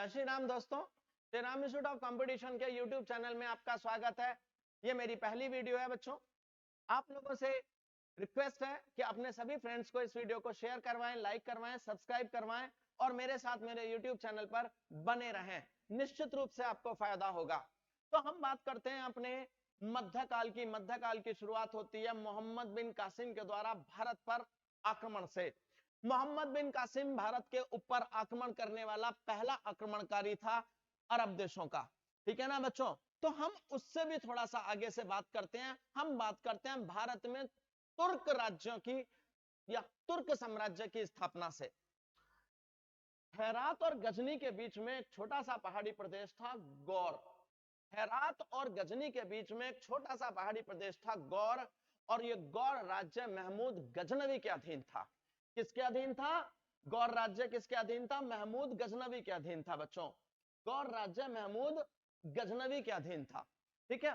जय श्री राम दोस्तों, Shri Ram institute of competition के यूट्यूब चैनल में आपका स्वागत है। ये मेरी पहली वीडियो है बच्चों। आप लोगों से रिक्वेस्ट है कि अपने सभी फ्रेंड्स को इस वीडियो को शेयर करवाएं, लाइक करवाएं, सब्सक्राइब करवाएं और मेरे साथ मेरे यूट्यूब चैनल पर बने रहें। निश्चित रूप से आपको फायदा होगा। तो हम बात करते हैं अपने मध्यकाल की शुरुआत होती है मोहम्मद बिन कासिम के द्वारा भारत पर आक्रमण से। मोहम्मद बिन कासिम भारत के ऊपर आक्रमण करने वाला पहला आक्रमणकारी था अरब देशों का। ठीक है ना बच्चों? तो हम उससे भी थोड़ा सा आगे से बात करते हैं। हम बात करते हैं भारत में तुर्क राज्यों की या तुर्क साम्राज्य की स्थापना से। हेरात और गजनी के बीच में एक छोटा सा पहाड़ी प्रदेश था गौर। हेरात और गजनी के बीच में एक छोटा सा पहाड़ी प्रदेश था गौर, और यह गौर राज्य महमूद गजनवी के अधीन था। किसके अधीन था? गौर राज्य किसके अधीन था? महमूद गजनवी के अधीन था बच्चों। गौर राज्य महमूद गजनवी के अधीन था। ठीक है।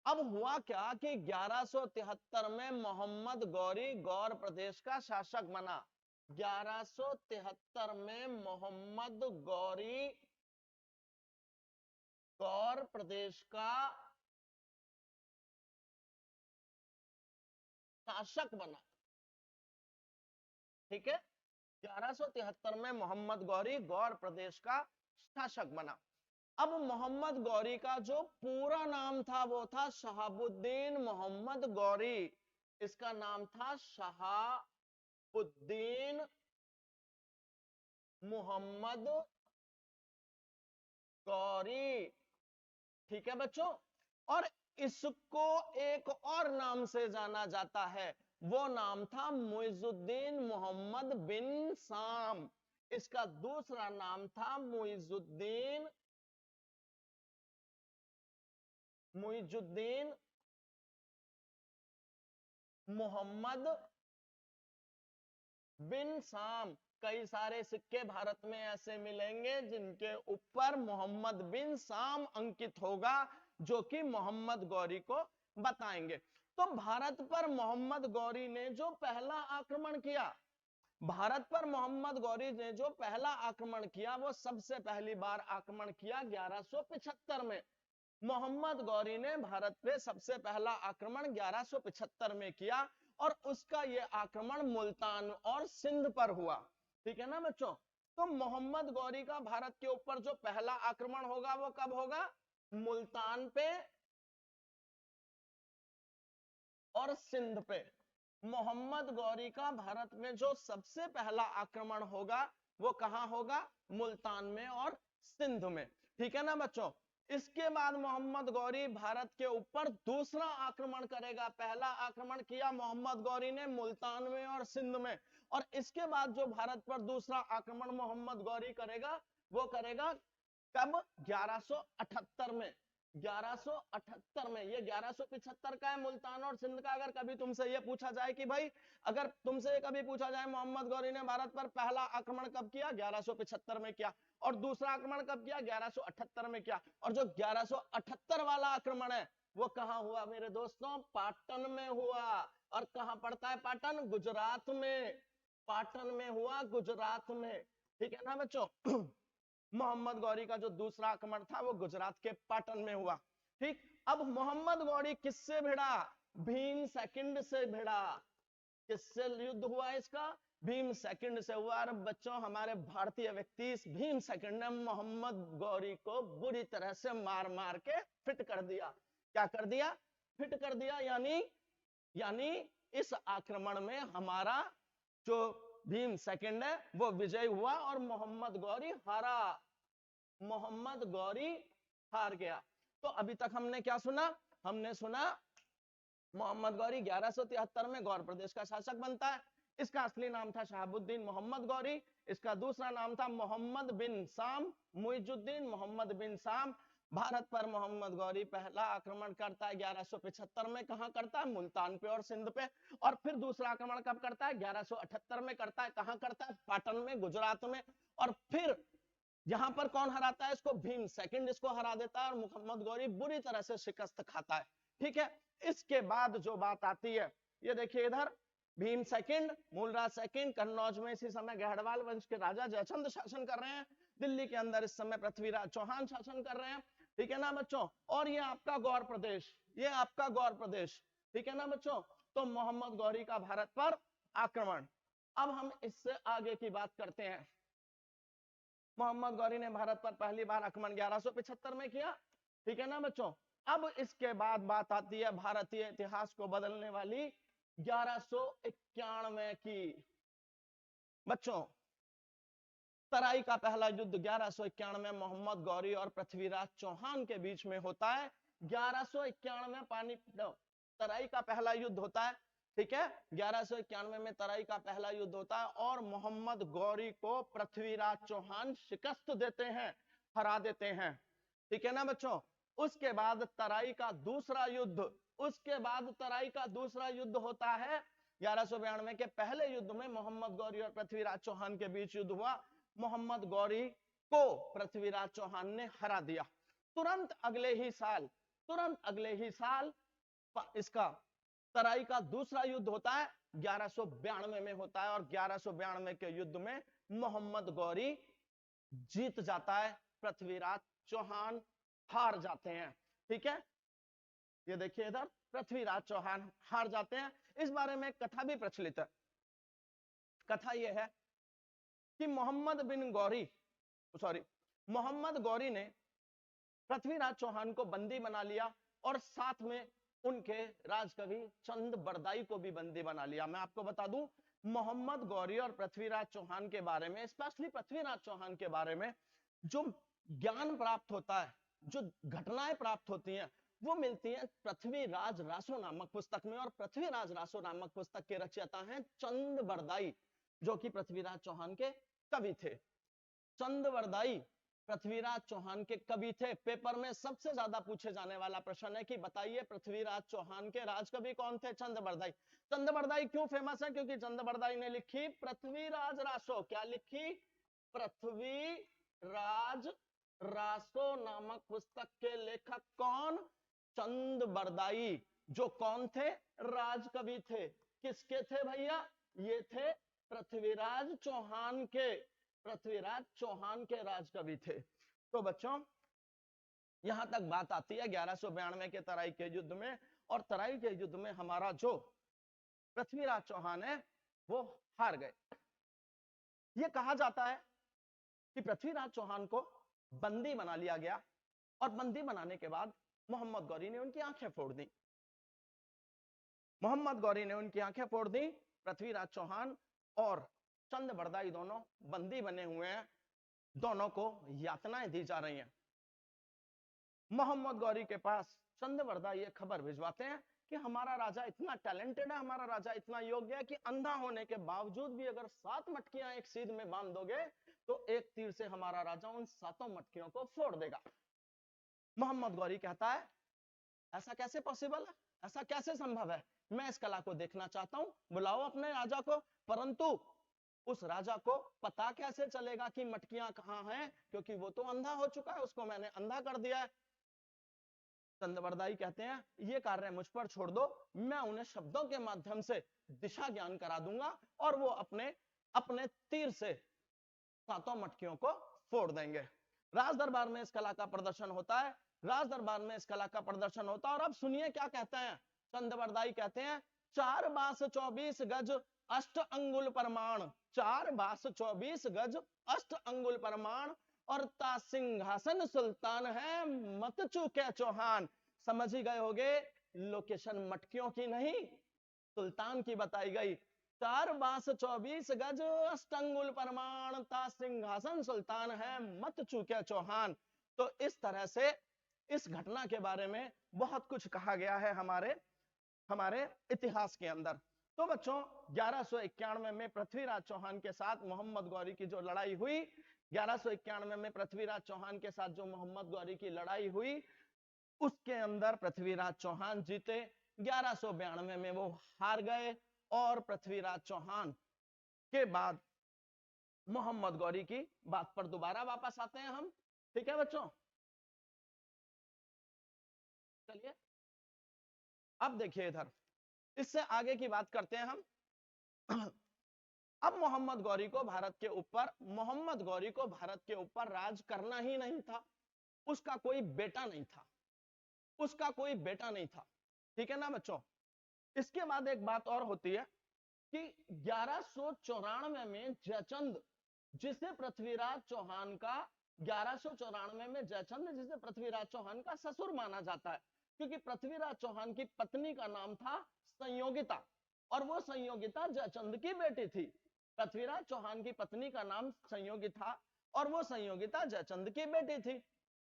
अब हुआ क्या कि 1173 में मोहम्मद गौरी गौर प्रदेश का शासक बना। 1173 में मोहम्मद गौरी गौर प्रदेश का शासक बना। ठीक है। 1173 में मोहम्मद गौरी गौर प्रदेश का शासक बना। अब मोहम्मद गौरी का जो पूरा नाम था वो था शहाबुद्दीन मोहम्मद गौरी। इसका नाम था शहाबुद्दीन मोहम्मद गौरी। ठीक है बच्चों। और इसको एक और नाम से जाना जाता है, वो नाम था मुइजुद्दीन मोहम्मद बिन साम। इसका दूसरा नाम था मुइजुद्दीन मोहम्मद बिन साम। कई सारे सिक्के भारत में ऐसे मिलेंगे जिनके ऊपर मोहम्मद बिन साम अंकित होगा, जो कि मोहम्मद गौरी को बताएंगे। तो भारत पर मोहम्मद गौरी ने जो पहला आक्रमण किया, भारत पर मोहम्मद गौरी ने जो पहला आक्रमण किया, वो सबसे पहली बार आक्रमण किया 1175 में। मोहम्मद गौरी ने भारत पे सबसे पहला आक्रमण 1175 में किया, और उसका यह आक्रमण मुल्तान और सिंध पर हुआ। ठीक है ना बच्चों? तो मोहम्मद गौरी का भारत के ऊपर जो पहला आक्रमण होगा वो कब होगा? मुल्तान पे और सिंध पे। मोहम्मद गौरी का भारत में जो सबसे पहला आक्रमण होगा वो कहां होगा? मुल्तान में और सिंध में। ठीक है ना बच्चों? इसके बाद मोहम्मद गौरी भारत के ऊपर दूसरा आक्रमण करेगा। पहला आक्रमण किया मोहम्मद गौरी ने मुल्तान में और सिंध में, और इसके बाद जो भारत पर दूसरा आक्रमण मोहम्मद गौरी करेगा वो करेगा कब? 1178 में। 1178 में। ये 1175 का है मुल्तान और सिंध का। अगर कभी तुमसे ये पूछा जाए कि भाई, अगर तुमसे कभी पूछा जाए मोहम्मद गौरी ने भारत पर पहला आक्रमण कब किया? 1175 में किया। और दूसरा आक्रमण कब किया? 1178 में किया। और जो 1178 वाला आक्रमण है वो कहां हुआ मेरे दोस्तों? पाटन में हुआ। और कहां पड़ता है पाटन? गुजरात में। पाटन में हुआ, गुजरात में। ठीक है ना बच्चों? मोहम्मद गौरी का जो दूसरा आक्रमण था वो गुजरात के पाटन में हुआ। ठीक। अब मोहम्मद गौरी किससे भिड़ा? भीम सेकंड से भिड़ा। किससे युद्ध हुआ इसका? भीम सेकंड से हुआ। और बच्चों, हमारे भारतीय व्यक्ति भीम सेकंड ने मोहम्मद गौरी को बुरी तरह से मार मार के फिट कर दिया। क्या कर दिया? फिट कर दिया। यानी इस आक्रमण में हमारा जो भीम सेकंड है वो विजय हुआ और मोहम्मद गौरी हारा। मोहम्मद गौरी हार गया। तो अभी तक हमने क्या सुना? हमने सुना मोहम्मद गौरी 1173 में गौर प्रदेश का शासक बनता है। इसका असली नाम था शहाबुद्दीन मोहम्मद गौरी। इसका दूसरा नाम था मोहम्मद बिन साम, मुइजुद्दीन मोहम्मद बिन साम। भारत पर मोहम्मद गौरी पहला आक्रमण करता है 1175 में। कहां करता है? मुल्तान पे और सिंध पे। और फिर दूसरा आक्रमण कब करता है? 1178 में करता है। कहां करता है? पाटन में, गुजरात में। और फिर यहां पर कौन हराता है इसको? भीम सेकंड इसको हरा देता है और मोहम्मद गौरी बुरी तरह से शिकस्त खाता है। ठीक है। इसके बाद जो बात आती है, ये देखिए इधर, भीम सेकंड, मूलराज सेकंड, कन्नौज में इसी समय गहड़वाल वंश के राजा जयचंद शासन कर रहे हैं। दिल्ली के अंदर इस समय पृथ्वीराज चौहान शासन कर रहे हैं, ठीक है ना बच्चों। और ये आपका गौर प्रदेश, ये आपका गौर प्रदेश, ठीक है ना बच्चों। तो मोहम्मद गौरी का भारत पर आक्रमण। अब हम इससे आगे की बात करते हैं। मोहम्मद गौरी ने भारत पर पहली बार आक्रमण 1175 में किया, ठीक है ना बच्चों। अब इसके बाद बात आती है भारतीय इतिहास को बदलने वाली 1191 की। बच्चों, तराई का पहला युद्ध 1191 में मोहम्मद गौरी और पृथ्वीराज चौहान के बीच में होता है। 1191 पानी तराई का पहला युद्ध होता है, ठीक है। 1191 में तराई का पहला युद्ध होता है और मोहम्मद गौरी को पृथ्वीराज चौहान शिकस्त देते हैं, हरा देते हैं, ठीक है ना बच्चों। उसके बाद तराई का दूसरा युद्ध, उसके बाद तराई का दूसरा युद्ध होता है 1192 के पहले युद्ध में मोहम्मद गौरी और पृथ्वीराज चौहान के बीच युद्ध हुआ। मोहम्मद गौरी को पृथ्वीराज चौहान ने हरा दिया। तुरंत अगले ही साल इसका तराई का दूसरा युद्ध होता है, 1192 में होता है। और 1192 के युद्ध में मोहम्मद गौरी जीत जाता है, पृथ्वीराज चौहान हार जाते हैं, ठीक है। ये देखिए इधर पृथ्वीराज चौहान हार जाते हैं। इस बारे में कथा भी प्रचलित है। कथा यह है कि मोहम्मद गौरी ने पृथ्वीराज चौहान को बंदी बना लिया और साथ में उनके राजकवि चंद बरदाई को भी बंदी बना लिया। मैं आपको बता दूं, मोहम्मद गौरी और पृथ्वीराज चौहान के बारे में, स्पेशली पृथ्वीराज चौहान के बारे में जो ज्ञान प्राप्त होता है, जो घटनाएं प्राप्त होती हैं, वो मिलती हैं पृथ्वीराज रासो नामक पुस्तक में। और पृथ्वीराज रासो नामक पुस्तक के रचयिता हैं चंद बरदाई, जो कि पृथ्वीराज चौहान के कवि थे। चंद बरदाई पृथ्वीराज चौहान के कवि थे। पेपर में सबसे ज्यादा पूछे जाने वाला प्रश्न है कि बताइए पृथ्वीराज चौहान के राजकवि कौन थे? चंद बरदाई। चंद बरदाई क्यों फेमस है? क्योंकि चंद बरदाई ने लिखी पृथ्वीराज रासो। क्या लिखी? पृथ्वीराज रासो नामक पुस्तक के लेखक कौन? चंद बरदाई, जो कौन थे? राजकवि थे। किसके थे भैया? ये थे पृथ्वीराज चौहान के, पृथ्वीराज चौहान के राजकवि थे। तो बच्चों, यहां तक बात आती है 1192 के तराई के युद्ध में। और तराई के युद्ध में हमारा जो पृथ्वीराज चौहान है वो हार गए। ये कहा जाता है कि पृथ्वीराज चौहान को बंदी बना लिया गया और बंदी बनाने के बाद मोहम्मद गौरी ने उनकी आंखें फोड़ दी। मोहम्मद गौरी ने उनकी आंखें फोड़ दी। पृथ्वीराज चौहान और चंद बरदाई दोनों बंदी बने हुए हैं, दोनों को यातनाएं दी जा रही हैं। मोहम्मद गौरी के पास चंद बरदाई ये खबर भिजवाते हैं कि हमारा राजा इतना टैलेंटेड है, हमारा राजा इतना योग्य है कि अंधा होने के बावजूद भी अगर 7 मटकियां एक सीध में बांध दोगे तो एक तीर से हमारा राजा उन 7 मटकियों को फोड़ देगा। मोहम्मद गौरी कहता है ऐसा कैसे पॉसिबल है, ऐसा कैसे संभव है? मैं इस कला को देखना चाहता हूं, बुलाओ अपने राजा को। परंतु उस राजा को पता कैसे चलेगा कि मटकियां कहां हैं? क्योंकि वो तो अंधा हो चुका है, उसको मैंने अंधा कर दिया है। चंद बरदाई कहते हैं ये कार्य मुझ पर छोड़ दो, मैं उन्हें शब्दों के माध्यम से दिशा ज्ञान करा दूंगा और वो अपने अपने तीर से 7 मटकियों को फोड़ देंगे। राज दरबार में इस कला का प्रदर्शन होता है, राज दरबार में इस कला का प्रदर्शन होता है। और अब सुनिए क्या कहते हैं चंद बरदाई। कहते हैं 4 बास 24 गज 8 अंगुल परमाण, 4 बास 24 गज 8 अंगुल परमाण, और ता सिंहासन सुल्तान है मत चूके चौहान। समझ ही गए होगे, लोकेशन मटकियों की नहीं सुल्तान की बताई गई। 4 बास 24 गज 8 अंगुल परमाण, ता सिंहासन सुल्तान है मत चूके चौहान। तो इस तरह से इस घटना के बारे में बहुत कुछ कहा गया है हमारे इतिहास के अंदर। तो बच्चों, 1191 में पृथ्वीराज चौहान के साथ मोहम्मद गौरी की जो लड़ाई हुई, 1191 में पृथ्वीराज चौहान के साथ जो मोहम्मद गौरी की लड़ाई हुई, उसके अंदर पृथ्वीराज चौहान जीते। 1192 में वो हार गए और पृथ्वीराज चौहान के बाद मोहम्मद गौरी की बात पर दोबारा वापस आते हैं हम। ठीक है बच्चों, चलिए अब देखिए इधर, इससे आगे की बात करते हैं हम अब मोहम्मद गौरी को भारत के ऊपर राज करना ही नहीं था। उसका कोई बेटा नहीं था, ठीक है ना बच्चों। इसके बाद एक बात और होती है कि 1194 में जयचंद, जिसे पृथ्वीराज चौहान का 1194 में जयचंद जिसे पृथ्वीराज चौहान का ससुर माना जाता है, क्योंकि पृथ्वीराज चौहान की पत्नी का नाम था संयोगिता, और वो संयोगिता जयचंद की बेटी थी। पृथ्वीराज चौहान की पत्नी का नाम संयोगिता और वो संयोगिता जयचंद की बेटी थी।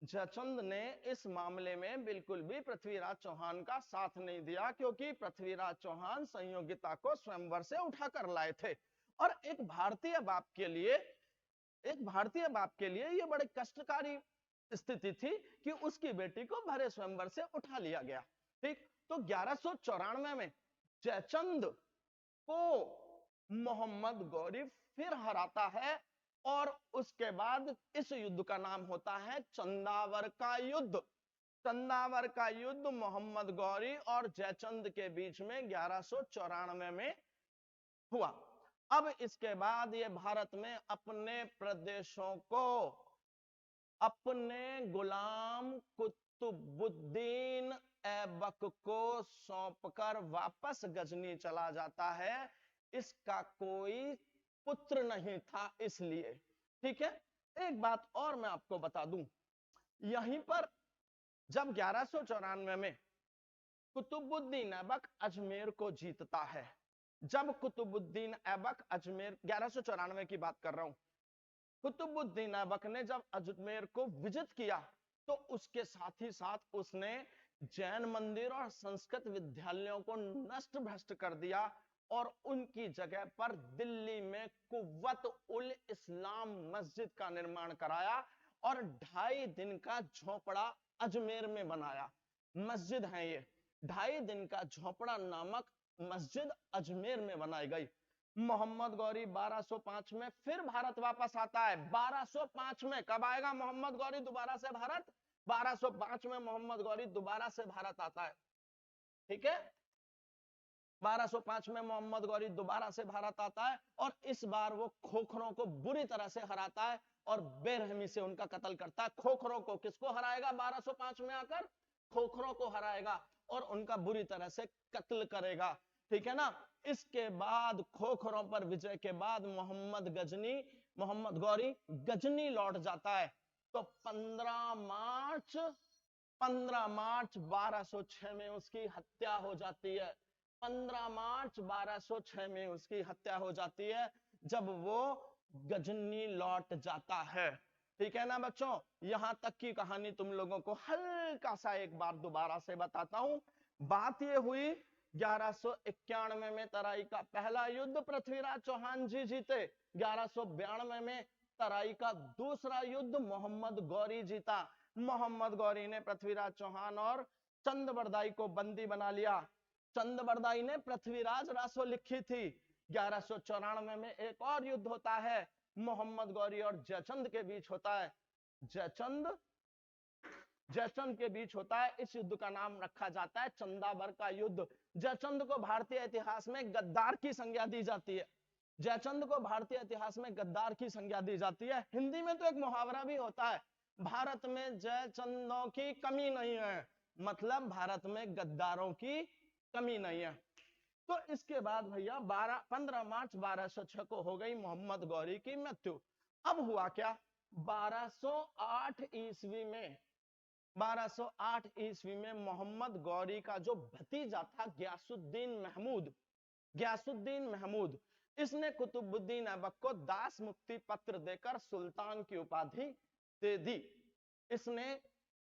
जयचंद ने इस मामले में बिल्कुल भी पृथ्वीराज चौहान का साथ नहीं दिया, क्योंकि पृथ्वीराज चौहान संयोगिता को स्वयंवर से उठा कर लाए थे। और एक भारतीय बाप के लिए यह बड़े कष्टकारी स्थिति थी कि उसकी बेटी को भरे स्वयंवर से उठा लिया गया। ठीक, तो 1194 में जयचंद को मोहम्मद गौरी फिर हराता है, और उसके बाद इस युद्ध का नाम होता है चंदावर का युद्ध। चंदावर का युद्ध मोहम्मद गौरी और जयचंद के बीच में 1194 में हुआ। अब इसके बाद ये भारत में अपने प्रदेशों को अपने गुलाम कुतुबुद्दीन ऐबक को सौंपकर वापस गजनी चला जाता है। इसका कोई पुत्र नहीं था इसलिए। ठीक है, एक बात और मैं आपको बता दूं, यहीं पर जब 1194 में कुतुबुद्दीन ऐबक अजमेर को जीतता है, जब कुतुबुद्दीन ऐबक अजमेर, 1194 की बात कर रहा हूं, कुतुबुद्दीन ऐबक ने जब अजमेर को विजित किया, तो उसके साथ ही साथ उसने जैन मंदिर और संस्कृत विद्यालयों को नष्ट भ्रष्ट कर दिया, और उनकी जगह पर दिल्ली में कुव्वत उल इस्लाम मस्जिद का निर्माण कराया, और 2.5 दिन का झोपड़ा अजमेर में बनाया। मस्जिद है ये, 2.5 दिन का झोपड़ा नामक मस्जिद अजमेर में बनाई गई। मोहम्मद गौरी 1205 में फिर भारत वापस आता है। 1205 में कब आएगा मोहम्मद गौरी दोबारा से भारत? 1205 में मोहम्मद गौरी दोबारा से भारत आता है। ठीक है, 1205 में मोहम्मद गौरी दोबारा से भारत आता है, और इस बार वो खोखरों को बुरी तरह से हराता है और बेरहमी से उनका कत्ल करता है। खोखरों को, किसको हराएगा 1205 में आकर? खोखरों को हराएगा और उनका बुरी तरह से कत्ल करेगा। ठीक है ना। इसके बाद खोखरों पर विजय के बाद मोहम्मद गौरी गजनी लौट जाता है। तो 15 मार्च 1206 में उसकी हत्या हो जाती है। 15 मार्च 1206 में उसकी हत्या हो जाती है, जब वो गजनी लौट जाता है। ठीक है ना बच्चों, यहां तक की कहानी तुम लोगों को हल्का सा एक बार दोबारा से बताता हूं। बात ये हुई 1191 में तराई का पहला युद्ध पृथ्वीराज चौहान जी जीते। 1192 में तराई का दूसरा युद्ध मोहम्मद गौरी जीता। मोहम्मद गौरी ने पृथ्वीराज चौहान और चंद को बंदी बना लिया। चंद ने पृथ्वीराज रासो लिखी थी। 1194 में एक और युद्ध होता है, मोहम्मद गौरी और जयचंद के बीच होता है। जयचंद के बीच होता है। इस युद्ध का नाम रखा जाता है चंदावर का युद्ध। जयचंद को भारतीय इतिहास में गद्दार की संज्ञा दी जाती है। जयचंद को भारतीय इतिहास में गद्दार की संज्ञा दी जाती है। हिंदी में तो एक मुहावरा भी होता है, भारत में जयचंदों की कमी नहीं है, मतलब भारत में गद्दारों की कमी नहीं है। तो इसके बाद भैया 15 मार्च 1206 को हो गई मोहम्मद गौरी की मृत्यु। अब हुआ क्या, 1208 ईस्वी में मोहम्मद गौरी का जो भतीजा था गयासुद्दीन महमूद, इसने कुतुबुद्दीन ऐबक को दास मुक्ति पत्र देकर सुल्तान की उपाधि दे दी। इसने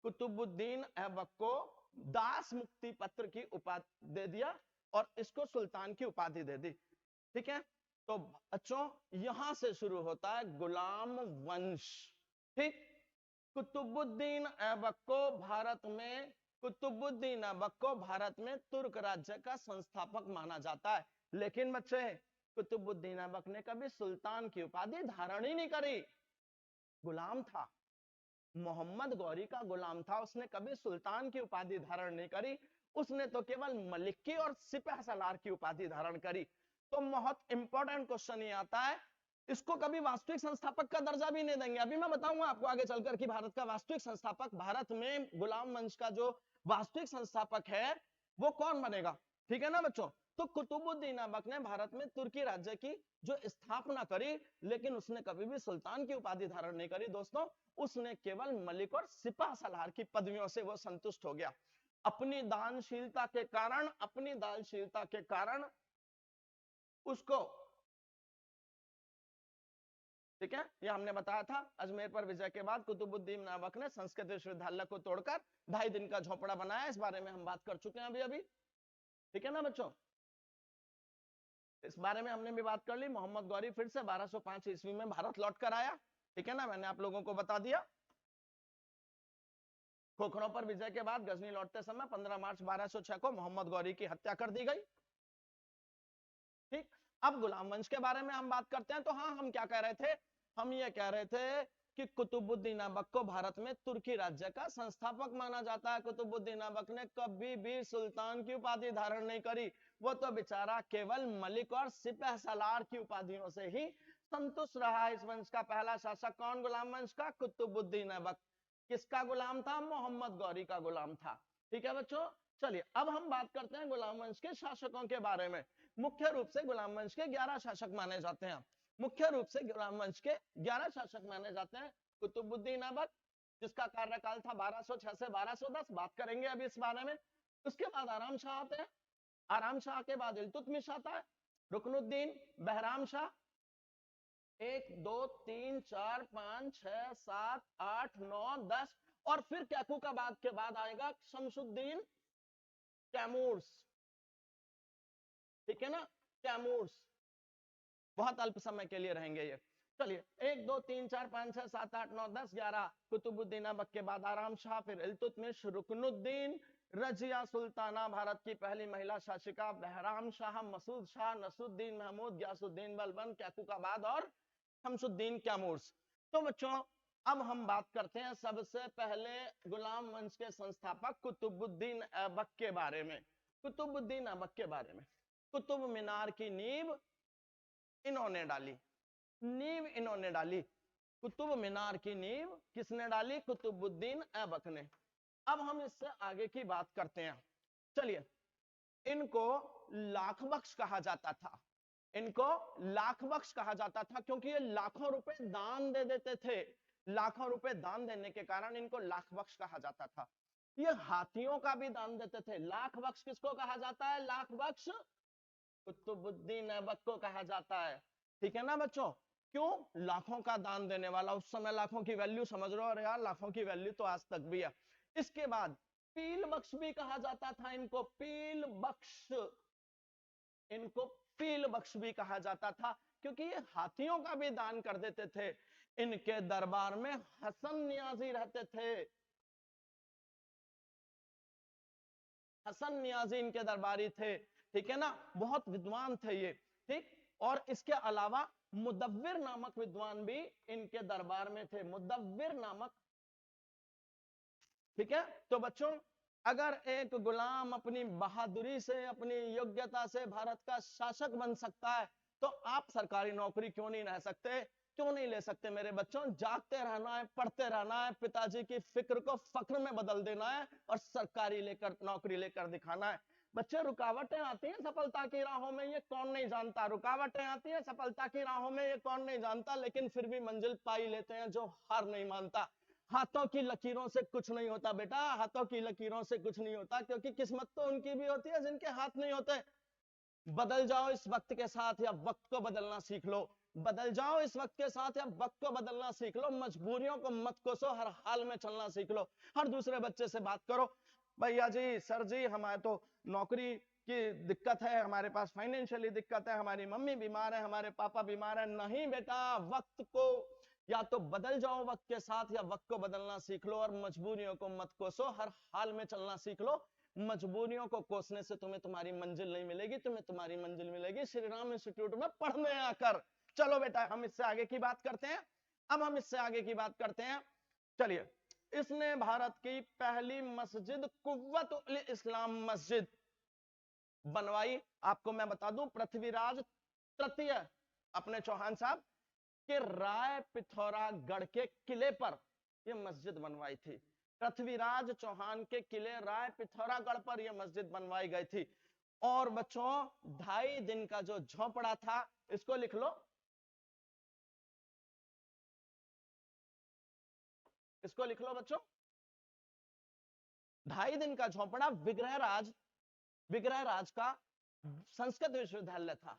कुतुबुद्दीन ऐबक को दास मुक्ति पत्र की उपाधि दे दिया और इसको सुल्तान की उपाधि दे दी। ठीक है, तो बच्चों यहां से शुरू होता है गुलाम वंश। ठीक, कुतुबुद्दीन ऐबक को भारत में तुर्क राज्य का संस्थापक माना जाता है। लेकिन बच्चे, कुतुबुद्दीन ऐबक ने कभी सुल्तान की उपाधि धारण ही नहीं करी, गुलाम था, मोहम्मद गौरी का गुलाम था, उसने कभी सुल्तान की उपाधि धारण नहीं करी। उसने तो केवल मलिक की और सिपह सलार की उपाधि धारण करी। तो बहुत इंपॉर्टेंट क्वेश्चन ये आता है, इसको कभी वास्तविक संस्थापक का दर्जा भी नहीं देंगे। अभी मैं बताऊंगा आपको आगे चलकर कि भारत का वास्तविक संस्थापक, भारत में गुलाम वंश का जो वास्तविक संस्थापक है वो कौन बनेगा, ठीक है ना बच्चों। तो कुतुबुद्दीन ऐबक ने भारत में तुर्की राज्य की जो स्थापना करी, लेकिन उसने कभी भी सुल्तान की उपाधि धारण नहीं करी दोस्तों, उसने केवल मलिक और सिपह सलार की पदवियों से वो संतुष्ट हो गया। अपनी दानशीलता के कारण, अपनी दानशीलता के कारण उसको, ठीक है, ये हमने बताया था, अजमेर पर विजय के बाद कुतुबुद्दीन ऐबक ने संस्कृत विश्वविद्यालय को तोड़कर 2.5 दिन का झोपड़ा बनाया, इस बारे में हम बात कर चुके हैं अभी अभी, ठीक है ना बच्चों। इस बारे में हमने भी बात कर ली। मोहम्मद गौरी फिर से 1205 ईस्वी में भारत लौट कर आया, ठीक है ना, मैंने आप लोगों को बता दिया। खोखरों पर विजय के बाद गजनी लौटते समय 15 मार्च 1206 को मोहम्मद गौरी की हत्या कर दी गई। ठीक, अब गुलाम वंश के बारे में हम बात करते हैं। तो हाँ, हम क्या कह रहे थे, हम ये कह रहे थे कि कुतुबुद्दीन ऐबक को भारत में तुर्की राज्य का संस्थापक माना जाता है। कुतुबुद्दीन ऐबक ने कभी भी सुल्तान की उपाधि धारण नहीं करी, वो तो बेचारा केवल मलिक और सिपह सलार की उपाधियों से ही संतुष्ट रहा। इस वंश का पहला शासक कौन, गुलाम वंश का कुतुबुद्दीन ऐबक। किसका गुलाम था, मोहम्मद गौरी का गुलाम था, ठीक है बच्चों। चलिए अब हम बात करते हैं गुलाम वंश के शासकों के बारे में। मुख्य रूप से गुलाम वंश के 11 शासक माने जाते हैं, मुख्य रूप से गुलाम वंश के 11 शासक माने जाते हैं। कुतुबुद्दीन ऐबक, जिसका कार्यकाल था 1206 से 1210, बात करेंगे अभी इस बारे में। उसके बाद आराम शाह आते हैं, आराम शाह के बाद इल्तुतमिश आता है, रुकनुद्दीन, बहराम शाह, 1 2 3 4 5 6 7 8 9 10, और फिर कैकुकाबाद के बाद आएगा शमसुद्दीन तैमूर्स, ठीक है ना, तैमूर्स, बहुत अल्प समय के लिए रहेंगे ये। चलिए 1 2 3 4 5 6 7 8 9 10 11, कुतुबुद्दीन ऐबक के बाद आराम शाह, फिर इल्तुतमिश, रुकनुद्दीन, रजिया सुल्ताना, भारत की पहली महिला शासिका, बहराम शाह, मसूद शाह, नसरुद्दीन महमूद, गयासुद्दीन बलबन, कैकुकाबाद और शमसुद्दीन कैमूर्स। तो बच्चों अब हम बात करते हैं सबसे पहले गुलाम वंश के संस्थापक कुतुबुद्दीन ऐबक के बारे में। कुतुबुद्दीन ऐबक के बारे में, कुतुब मीनार की नींव इन्होंने डाली, नींव इन्होंने डाली, कुतुब मीनार की नींव किसने डाली, कुतुबुद्दीन ऐबक ने। अब हम इससे आगे की बात करते हैं। चलिए, इनको लाख बख्श कहा जाता था, इनको लाख बख्श कहा जाता था क्योंकि ये लाखों रुपए दान दे देते थे, लाखों रुपए दान देने के कारण इनको लाख बख्श कहा जाता था। ये हाथियों का भी दान देते थे। लाख बख्श किसको कहा जाता है, लाख बख्श कुतुबुद्दीन ऐबक को कहा जाता है, ठीक है ना बच्चों। क्यों, लाखों का दान देने वाला, उस समय लाखों की वैल्यू समझ रहे हो, और यार लाखों की वैल्यू तो आज तक भी है। इसके बाद पील बख्श भी कहा जाता था इनको, पील बख्श, इनको पील बख्श भी कहा जाता था क्योंकि ये हाथियों का भी दान कर देते थे। इनके दरबार में हसन नियाजी रहते थे, हसन नियाजी इनके दरबारी थे, ठीक है ना, बहुत विद्वान थे ये, ठीक। और इसके अलावा मुदव्विर नामक विद्वान भी इनके दरबार में थे, मुदव्विर नामक, ठीक है। तो बच्चों अगर एक गुलाम अपनी बहादुरी से, अपनी योग्यता से भारत का शासक बन सकता है, तो आप सरकारी नौकरी क्यों नहीं रह सकते, क्यों नहीं ले सकते मेरे बच्चों। जागते रहना है, पढ़ते रहना है, पिताजी की फिक्र को फक्र में बदल देना है और सरकारी लेकर नौकरी लेकर दिखाना है। बच्चे, रुकावटें आती हैं सफलता की राहों में, ये कौन नहीं जानता, रुकावटें आती हैं सफलता की राहों में, ये कौन नहीं जानता, लेकिन फिर भी मंजिल पाई लेते हैं जो हार नहीं मानता। हाथों की लकीरों से कुछ नहीं होता बेटा, हाथों की लकीरों से कुछ नहीं होता, क्योंकि किस्मत तो उनकी भी होती है जिनके हाथ नहीं होते। बदल जाओ इस वक्त के साथ या वक्त को बदलना सीख लो, बदल जाओ इस वक्त के साथ या वक्त को बदलना सीख लो, मजबूरियों को मत कोसो, हर हाल में चलना सीख लो। हर दूसरे बच्चे से बात करो, भैया जी, सर जी, हमारे तो नौकरी की दिक्कत है, हमारे पास फाइनेंशियली दिक्कत है, हमारी मम्मी बीमार है, हमारे पापा बीमार है। नहीं बेटा, वक्त को या तो बदल जाओ वक्त के साथ या वक्त को बदलना सीख लो, और मजबूरियों को मत कोसो, हर हाल में चलना सीख लो। मजबूरियों को कोसने से तुम्हें तुम्हारी मंजिल नहीं मिलेगी, तुम्हें तुम्हारी मंजिल मिलेगी श्री राम इंस्टीट्यूट में पढ़ने आकर। चलो बेटा, हम इससे आगे की बात करते हैं, अब हम इससे आगे की बात करते हैं। चलिए, इसने भारत की पहली मस्जिद कुव्वत उल इस्लाम मस्जिद बनवाई? आपको मैं बता दूं, पृथ्वीराज तृतीय अपने चौहान साहब के राय पिथौरागढ़ के किले पर यह मस्जिद बनवाई थी। पृथ्वीराज चौहान के किले राय पिथौरागढ़ पर यह मस्जिद बनवाई गई थी। और बच्चों 2.5 दिन का जो झोपड़ा था, इसको लिख लो, इसको लिख लो बच्चों, 2.5 दिन का झोपड़ा विग्रहराज का संस्कृत विश्वविद्यालय था।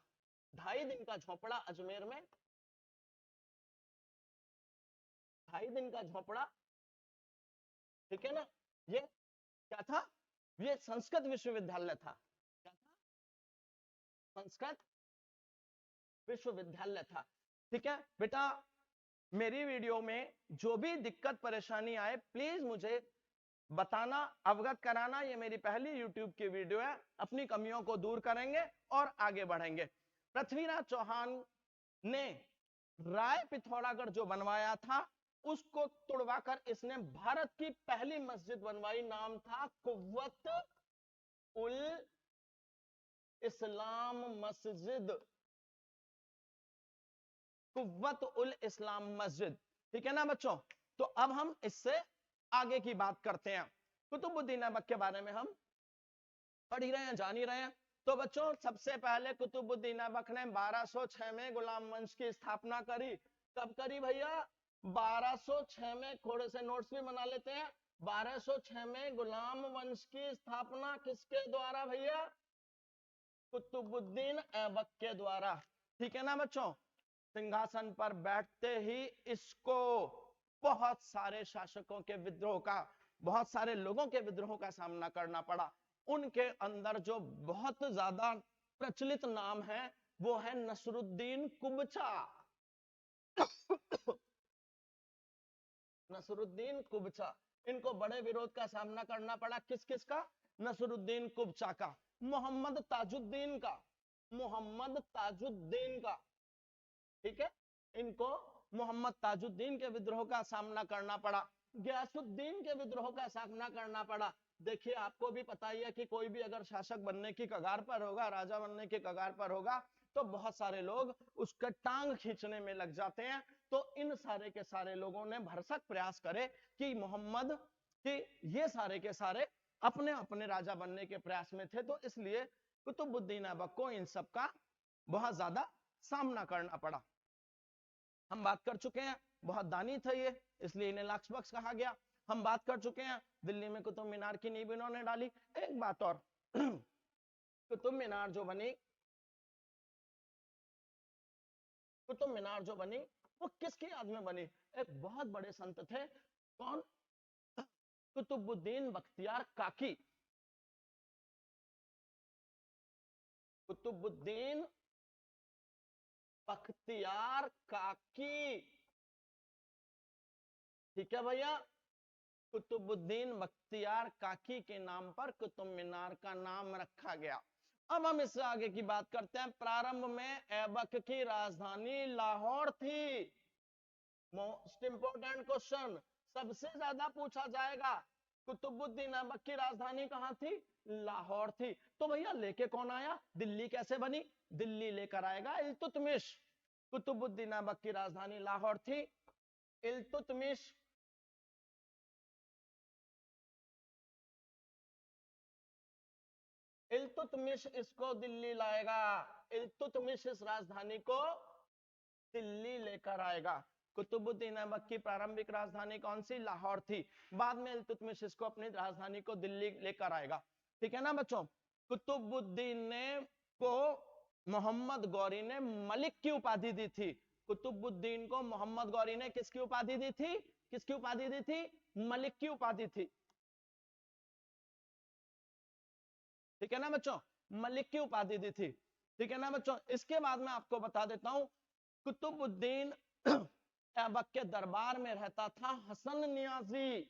2.5 दिन का झोपड़ा अजमेर में, 2.5 दिन का झोपड़ा, ठीक है ना। ये क्या था? ये संस्कृत विश्वविद्यालय था। क्या था? संस्कृत विश्वविद्यालय था। ठीक है बेटा, मेरी वीडियो में जो भी दिक्कत परेशानी आए प्लीज मुझे बताना, अवगत कराना। ये मेरी पहली YouTube की वीडियो है, अपनी कमियों को दूर करेंगे और आगे बढ़ेंगे। पृथ्वीराज चौहान ने राय पिथौरागढ़ जो बनवाया था, उसको तुड़वाकर इसने भारत की पहली मस्जिद बनवाई। नाम था कुव्वत उल इस्लाम मस्जिद, कुव्वत उल इस्लाम मस्जिद। ठीक है ना बच्चों। तो अब हम इससे आगे की बात करते हैं। कुतुबुद्दीन ऐबक के बारे में हम पढ़ ही रहे हैं, जान ही रहे हैं। तो बच्चों सबसे पहले कुतुबुद्दीन ऐबक ने 1206 में गुलाम वंश की स्थापना करी। कब करी भैया? 1206 में। थोड़े से नोट्स भी बना लेते हैं। 1206 में गुलाम वंश की स्थापना किसके द्वारा भैया? कुतुबुद्दीन ऐबक के द्वारा। ठीक है ना बच्चों। सिंहासन पर बैठते ही इसको बहुत सारे शासकों के विद्रोह का, बहुत सारे लोगों के विद्रोह का सामना करना पड़ा। उनके अंदर जो बहुत ज्यादा प्रचलित नाम है वो है नसरुद्दीन कुबचा। नसरुद्दीन कुबचा, इनको बड़े विरोध का सामना करना पड़ा। किस किस का? नसरुद्दीन कुबचा का, मोहम्मद ताजुद्दीन का, मोहम्मद ताजुद्दीन का। ठीक है, इनको मोहम्मद ताजुद्दीन के विद्रोह का सामना करना पड़ा, गयासुद्दीन के विद्रोह का सामना करना पड़ा। देखिए आपको भी पता ही है कि कोई भी अगर शासक बनने की कगार पर होगा, राजा बनने की कगार पर होगा, तो बहुत सारे लोग उसका टांग खींचने में लग जाते हैं। तो इन सारे के सारे लोगों ने भरसक प्रयास करे कि मोहम्मद कि ये सारे के सारे अपने अपने राजा बनने के प्रयास में थे। तो इसलिए कुतुबुद्दीन ऐबक को इन सब का बहुत ज्यादा सामना करना पड़ा। हम बात कर चुके हैं बहुत दानी थे ये, इसलिए इन्हें लाक्स बक्स कहा गया। हम बात कर चुके हैं दिल्ली में कुतुब मीनार की नींव इन्होंने डाली। एक बात और, कुतुब मीनार जो बनी, कुतुब मीनार जो बनी वो किसकी याद में बनी? एक बहुत बड़े संत थे। कौन? कुतुबुद्दीन बख्तियार काकी। कुतुबुद्दीन बख्तियार काकी। ठीक है भैया, कुतुबुद्दीन बख्तियार काकी के नाम पर कुतुब मीनार का नाम रखा गया। अब हम इससे आगे की बात करते हैं। प्रारंभ में ऐबक की राजधानी लाहौर थी। मोस्ट इंपोर्टेंट क्वेश्चन, सबसे ज्यादा पूछा जाएगा। कुतुबुद्दीन ऐबक की राजधानी कहां थी? लाहौर थी। तो भैया लेके कौन आया? दिल्ली कैसे बनी? दिल्ली लेकर आएगा इल्तुतमिश। कुतुबुद्दीन ऐबक की राजधानी लाहौर थी, इल्तुतमिश इल्तुतमिश इसको दिल्ली लाएगा। इल्तुतमिश इस राजधानी को दिल्ली लेकर आएगा। कुतुबुद्दीन ऐबक की प्रारंभिक राजधानी कौन सी? लाहौर थी। बाद में इल्तुतमिश इसको अपनी राजधानी को दिल्ली लेकर आएगा। ठीक है ना बच्चों। कुतुबुद्दीन ने को मोहम्मद गौरी ने मलिक की उपाधि दी थी। कुतुबुद्दीन को मोहम्मद गौरी ने किसकी उपाधि दी थी? किसकी उपाधि दी थी? मलिक की उपाधि थी। ठीक है ना बच्चों, मलिक की उपाधि दी थी। ठीक है ना बच्चों। इसके बाद में आपको बता देता हूं, कुतुबुद्दीन ऐबक के दरबार में रहता था हसन नियाजी।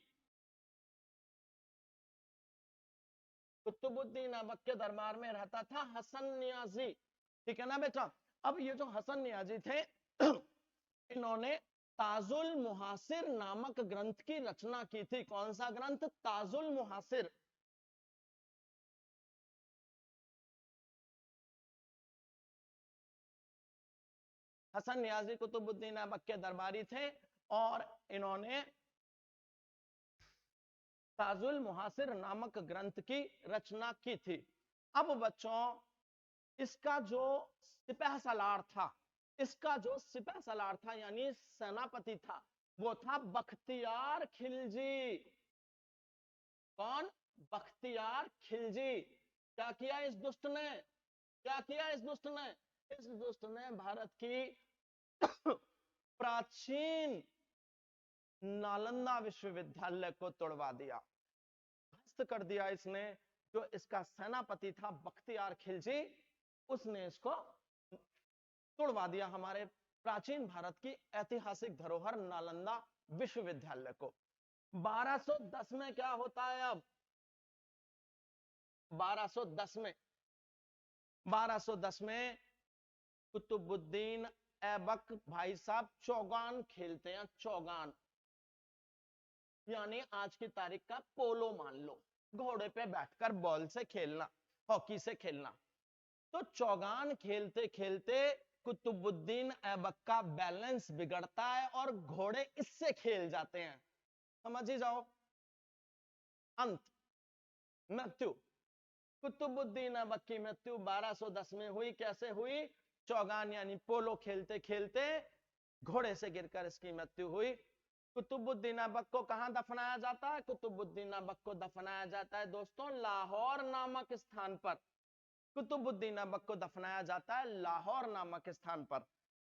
कुतुबुद्दीन ऐबक के दरबार में रहता था हसन नियाजी। ठीक है ना बेटा। अब ये जो हसन नियाजी थे इन्होंने ताजुल मुहासिर नामक ग्रंथ की रचना की थी। कौन सा ग्रंथ? ताजुल मुहासिर। हसन नियाजी कुतुबुद्दीन ऐबक के दरबारी थे और इन्होंने ताजुल मुहासिर नामक ग्रंथ की रचना की थी। अब बच्चों, इसका जो सिपह सलार था, इसका जो सिपह सलार था यानी सेनापति था, वो था बख्तियार खिलजी। कौन? बख्तियार खिलजी। क्या किया इस दुष्ट ने? क्या किया इस दुष्ट ने? इस दुष्ट ने भारत की प्राचीन नालंदा विश्वविद्यालय को तोड़वा दिया, ध्वस्त कर दिया इसने। जो इसका सेनापति था बख्तियार खिलजी, उसने इसको तोड़वा दिया, हमारे प्राचीन भारत की ऐतिहासिक धरोहर नालंदा विश्वविद्यालय को। 1210 में क्या होता है? अब 1210 में कुतुबुद्दीन ऐबक भाई साहब चौगान खेलते हैं। चौगान यानी आज की तारीख का पोलो मान लो, घोड़े पे बैठकर बॉल से खेलना, हॉकी से खेलना। तो चौगान खेलते खेलते कुतुबुद्दीन ऐबक का बैलेंस बिगड़ता है और घोड़े इससे खेल जाते हैं। समझ ही जाओ, अंत, मृत्यु। कुतुबुद्दीन ऐबक की मृत्यु 1210 में हुई। कैसे हुई? चौगान यानी पोलो खेलते खेलते घोड़े से गिरकर इसकी मृत्यु हुई। कुतुबुद्दीन ऐबक को कहां दफनाया जाता है? कुतुबुद्दीन ऐबक को दफनाया जाता है दोस्तों लाहौर नामक स्थान पर। कुतुबुद्दीन ऐबक को दफनाया जाता है लाहौर नामक स्थान पर।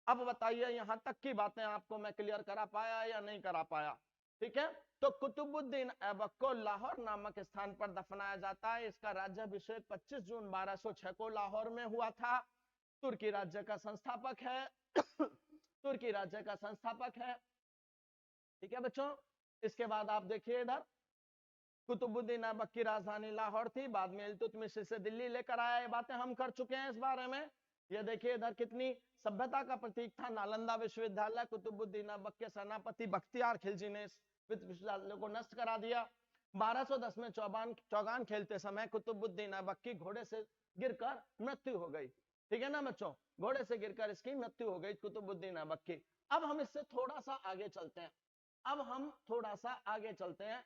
अब बताइए, यहां तक की बातें आपको मैं क्लियर करा पाया या नहीं करा पाया? ठीक है, तो कुतुबुद्दीन ऐबक को लाहौर नामक स्थान पर दफनाया जाता है। इसका राज्याभिषेक 25 जून 1206 को लाहौर में हुआ था। तुर्की राज्य का संस्थापक है तुर्की राज्य का संस्थापक है। ठीक है बच्चों, इसके बाद आप देखिए इधर, कुतुबुद्दीन ऐबक की राजधानी लाहौर थी, बाद में इल्तुतमिश इसे दिल्ली लेकर आया। ये बातें हम कर चुके हैं इस बारे में। ये देखिए इधर कितनी सभ्यता का प्रतीक था नालंदा विश्वविद्यालय। कुतुबुद्दीन ऐबक के सेनापति बख्तियार खिलजी ने इस विश्वविद्यालय को नष्ट करा दिया। 1210 में चौगान खेलते समय कुतुबुद्दीन ऐबक की घोड़े से गिरकर मृत्यु हो गई। ठीक है ना बच्चों, घोड़े से गिरकर इसकी मृत्यु हो गई कुतुबुद्दीन ऐबक की। अब हम इससे थोड़ा सा आगे चलते हैं। अब हम थोड़ा सा आगे चलते हैं।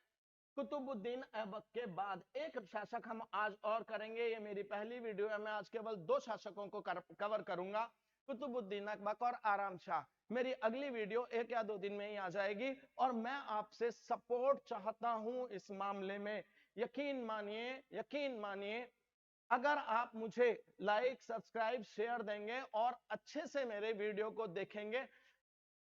कुतुबुद्दीन ऐबक के बाद एक शासक हम आज और करेंगे। ये मेरी पहली वीडियो है, मैं आज केवल 2 शासकों को कवर करूंगा, कुतुबुद्दीन ऐबक और आराम शाह। मेरी अगली वीडियो 1 या 2 दिन में ही आ जाएगी और मैं आपसे सपोर्ट चाहता हूं इस मामले में। यकीन मानिए अगर आप मुझे लाइक, सब्सक्राइब, शेयर देंगे और अच्छे से मेरे वीडियो को देखेंगे,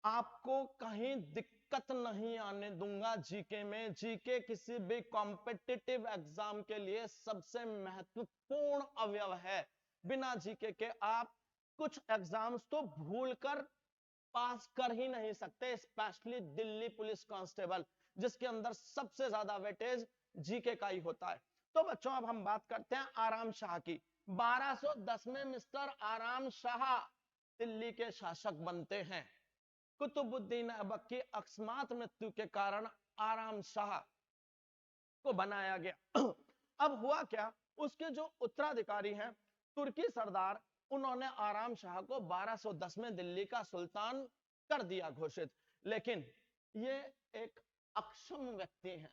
आपको कहीं दिक्कत नहीं आने दूंगा जीके में। जीके किसी भी कॉम्पिटिटिव एग्जाम के लिए सबसे महत्वपूर्ण अवयव है। बिना जीके के आप कुछ एग्जाम्स तो भूलकर पास कर ही नहीं सकते, स्पेशली दिल्ली पुलिस कांस्टेबल, जिसके अंदर सबसे ज्यादा वेटेज जीके का ही होता है। तो बच्चों, अब हम बात करते हैं आराम शाह की। 1210 में मिस्टर आराम शाह दिल्ली के शासक बनते हैं। कुतुबुद्दीन ऐबक की अकस्मात मृत्यु के कारण आराम शाह को बनाया गया। अब हुआ क्या, उसके जो उत्तराधिकारी हैं तुर्की सरदार, उन्होंने आराम शाह को 1210 में दिल्ली का सुल्तान कर दिया घोषित। लेकिन ये एक अक्षम व्यक्ति है,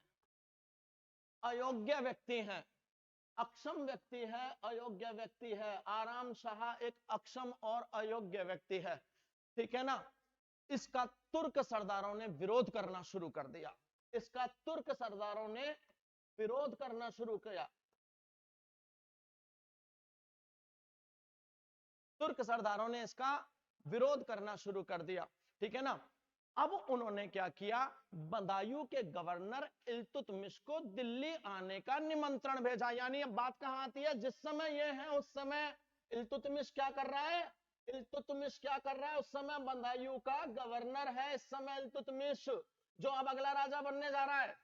अयोग्य व्यक्ति है, अक्षम व्यक्ति है, अयोग्य व्यक्ति है। आराम शाह एक अक्षम और अयोग्य व्यक्ति है। ठीक है ना, इसका तुर्क सरदारों ने विरोध करना शुरू कर दिया। इसका तुर्क सरदारों ने विरोध करना शुरू किया। तुर्क सरदारों ने इसका विरोध करना शुरू कर दिया। ठीक है ना, अब उन्होंने क्या किया, बदायूं के गवर्नर इल्तुतमिश को दिल्ली आने का निमंत्रण भेजा। यानी अब बात कहां आती है, जिस समय ये है उस समय इल्तुतमिश क्या कर रहा है, इल्तुतमिश क्या कर रहा है, उस समय बदायूं का गवर्नर है। इस समय इल्तुतमिश जो अब अगला राजा बनने जा रहा है,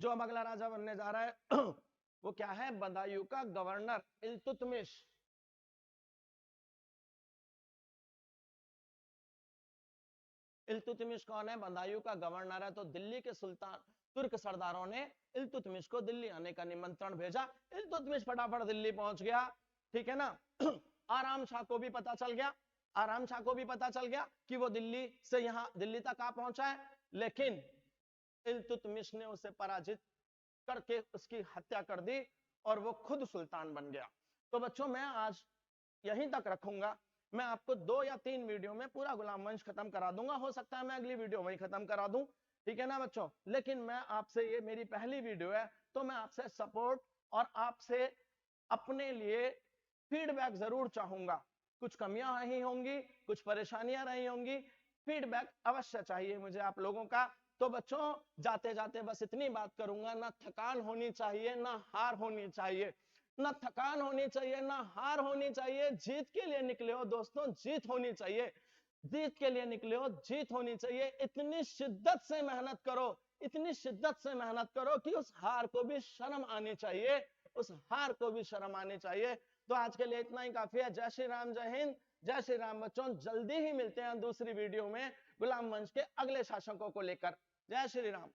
जो अब अगला राजा बनने जा रहा है वो क्या है, बदायूं का गवर्नर इल्तुतमिश। इल्तुतमिश कौन है, बदायूं का गवर्नर है। तो दिल्ली के सुल्तान तुर्क सरदारों ने इल्तुतमिश को दिल्ली आने का निमंत्रण भेजा। इल्तुतमिश फटाफट दिल्ली पहुंच गया। ठीक है ना, आराम शाह को भी पता चल गया। आराम शाह को भी पता चल गया कि वो दिल्ली से यहाँ दिल्ली तक आ पहुंचा है, लेकिन इल्तुतमिश ने उसे पराजित करके उसकी हत्या कर दी और वो खुद सुल्तान बन गया। तो बच्चों मैं आज यहीं तक रखूंगा, मैं आपको 2 या 3 वीडियो में पूरा गुलाम वंश खत्म करा दूंगा, हो सकता है मैं अगली वीडियो वही खत्म करा दूं, ठीक है ना बच्चों। लेकिन मैं आपसे, ये मेरी पहली वीडियो है, तो मैं आपसे सपोर्ट और आपसे अपने लिए फीडबैक जरूर चाहूंगा। कुछ कमियां रही होंगी, कुछ परेशानियां रही होंगी, फीडबैक अवश्य चाहिए मुझे आप लोगों का। तो बच्चों जाते जाते बस इतनी बात करूंगा, ना थकान होनी चाहिए ना हार होनी चाहिए, ना थकान होनी चाहिए ना हार होनी चाहिए। जीत के लिए निकले हो दोस्तों, जीत होनी चाहिए, जीत के लिए निकले हो, जीत होनी चाहिए। इतनी शिद्दत से मेहनत करो, इतनी शिद्दत से मेहनत करो कि उस हार को भी शर्म आनी चाहिए, उस हार को भी शर्म आनी चाहिए। तो आज के लिए इतना ही काफी है। जय श्री राम, जय हिंद, जय श्री राम बच्चों। जल्दी ही मिलते हैं दूसरी वीडियो में गुलाम वंश के अगले शासकों को लेकर। जय श्री राम।